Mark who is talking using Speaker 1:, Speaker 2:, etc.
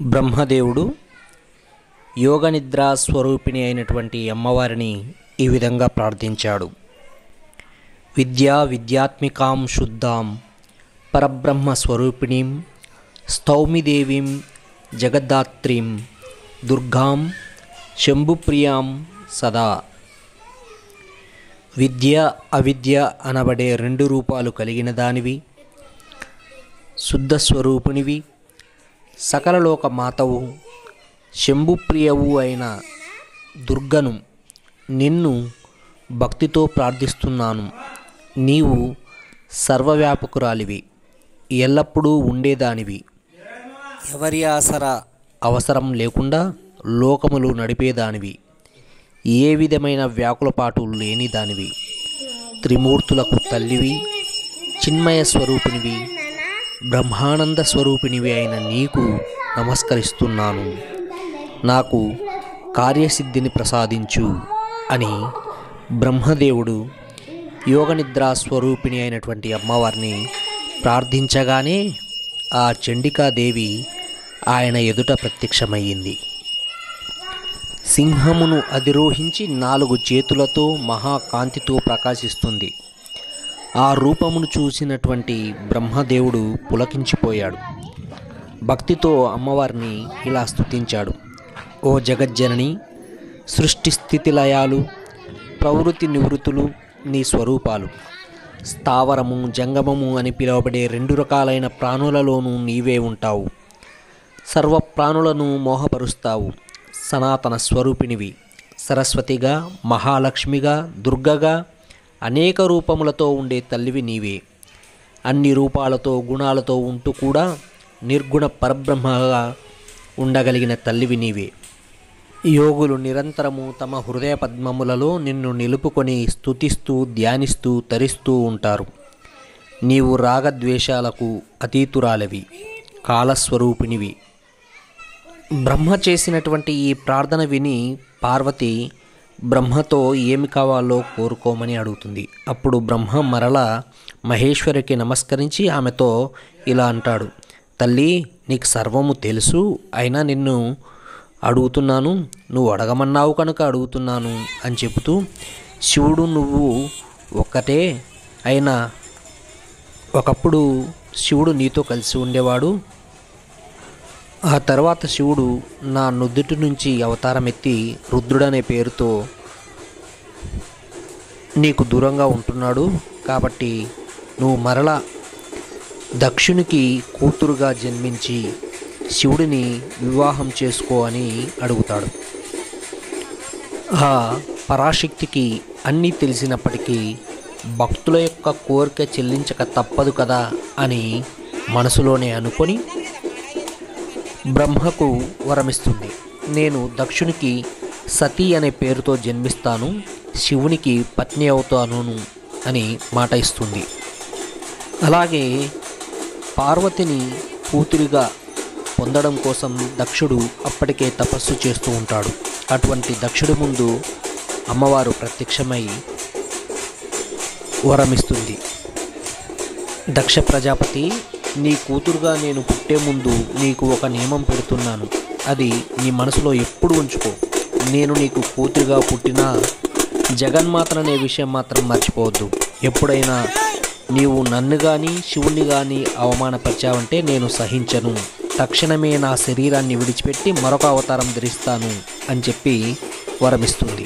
Speaker 1: బ్రహ్మదేవుడు యోగనిద్రా స్వరూపిణి అయినటువంటి అమ్మవారిని ఈ విధంగా ప్రార్థించాడు. విద్యాత్మికాం శుద్ధాం పరబ్రహ్మ స్వరూపిణీం స్తౌమి దేవీం జగద్ధాత్రీం దుర్గాం శంభుప్రియాం సదా. విద్య అవిద్య అనబడే రెండు రూపాలు కలిగిన దానివి, శుద్ధ స్వరూపిణివి, సకల లోక మాతవు, శంభుప్రియవు అయిన దుర్గను నిన్ను భక్తితో ప్రార్థిస్తున్నాను. నీవు సర్వవ్యాపకురాలివి, ఎల్లప్పుడూ ఉండేదానివి, ఎవరి అవసరం లేకుండా లోకములు నడిపేదానివి, ఏ విధమైన వ్యాకులపాటు లేని దానివి, త్రిమూర్తులకు తల్లివి, చిన్మయ స్వరూపినివి, బ్రహ్మానంద స్వరూపినివి అయిన నీకు నమస్కరిస్తున్నాను. నాకు కార్యసిద్ధిని ప్రసాదించు అని బ్రహ్మదేవుడు యోగనిద్రా స్వరూపిణి అయినటువంటి అమ్మవారిని ప్రార్థించగానే ఆ చండికాదేవి ఆయన ఎదుట ప్రత్యక్షమయ్యింది. సింహమును అధిరోహించి 4 చేతులతో మహాకాంతితో ప్రకాశిస్తుంది. ఆ రూపమును చూసినటువంటి బ్రహ్మదేవుడు పులకించిపోయాడు. భక్తితో అమ్మవారిని ఇలా స్తుతించాడు. ఓ జగజ్జనని, సృష్టి స్థితి లయాలు, ప్రవృత్తి నివృత్తులు నీ స్వరూపాలు. స్థావరము జంగమము అని పిలువబడే 2 రకాలైన ప్రాణులలోనూ నీవే ఉంటావు. సర్వ ప్రాణులను మోహపరుస్తావు. సనాతన స్వరూపినివి, సరస్వతిగా, మహాలక్ష్మిగా, దుర్గగా, అనేక రూపములతో ఉండే తల్లివి నీవే. అన్ని రూపాలతో గుణాలతో ఉంటూ కూడా నిర్గుణ పరబ్రహ్మగా ఉండగలిగిన తల్లివి నీవే. యోగులు నిరంతరము తమ హృదయ పద్మములలో నిన్ను నిలుపుకొని స్తుతిస్తూ ధ్యానిస్తూ తరిస్తూ ఉంటారు. నీవు రాగద్వేషాలకు అతీతురాలవి, కాలస్వరూపినివి. బ్రహ్మ చేసినటువంటి ఈ ప్రార్థన విని పార్వతి బ్రహ్మతో ఏమి కావాలో కోరుకోమని అడుగుతుంది. అప్పుడు బ్రహ్మ మరలా మహేశ్వరికి నమస్కరించి ఆమెతో ఇలా అంటాడు. తల్లి, నీకు సర్వము తెలుసు, అయినా నిన్ను అడుగుతున్నాను, నువ్వు అడగమన్నావు కనుక అడుగుతున్నాను అని చెబుతూ, శివుడు నువ్వు ఒక్కటే అయినా ఒకప్పుడు శివుడు నీతో కలిసి ఉండేవాడు. ఆ తర్వాత శివుడు నా నుదుటి నుంచి అవతారం ఎత్తి రుద్రుడనే పేరుతో నీకు దూరంగా ఉంటున్నాడు. కాబట్టి నువ్వు మరలా దక్షునికి కూతురుగా జన్మించి శివుడిని వివాహం చేసుకో అని అడుగుతాడు. ఆ పరాశక్తికి అన్నీ తెలిసినప్పటికీ భక్తుల యొక్క కోరిక చెల్లించక తప్పదు కదా అని మనసులోనే అనుకొని బ్రహ్మకు వరమిస్తుంది. నేను దక్షునికి సతీ అనే పేరుతో జన్మిస్తాను, శివునికి పత్ని అవుతాను అని మాట ఇస్తుంది. అలాగే పార్వతిని కూతురిగా పొందడం కోసం దక్షుడు అప్పటికే తపస్సు చేస్తూ ఉంటాడు. అటువంటి దక్షుడి ముందు అమ్మవారు ప్రత్యక్షమై వరమిస్తుంది. దక్ష ప్రజాపతి, నీ కూతురుగా నేను పుట్టే ముందు నీకు ఒక నియమం పెడుతున్నాను. అది నీ మనసులో ఎప్పుడు ఉంచుకో. నేను నీకు కూతురుగా పుట్టినా జగన్మాతననే విషయం మాత్రం మర్చిపోవద్దు. ఎప్పుడైనా నీవు నన్ను కానీ శివుణ్ణి కానీ అవమానపరిచావంటే నేను సహించను. తక్షణమే నా శరీరాన్ని విడిచిపెట్టి మరొక అవతారం ధరిస్తాను అని చెప్పి వరమిస్తుంది.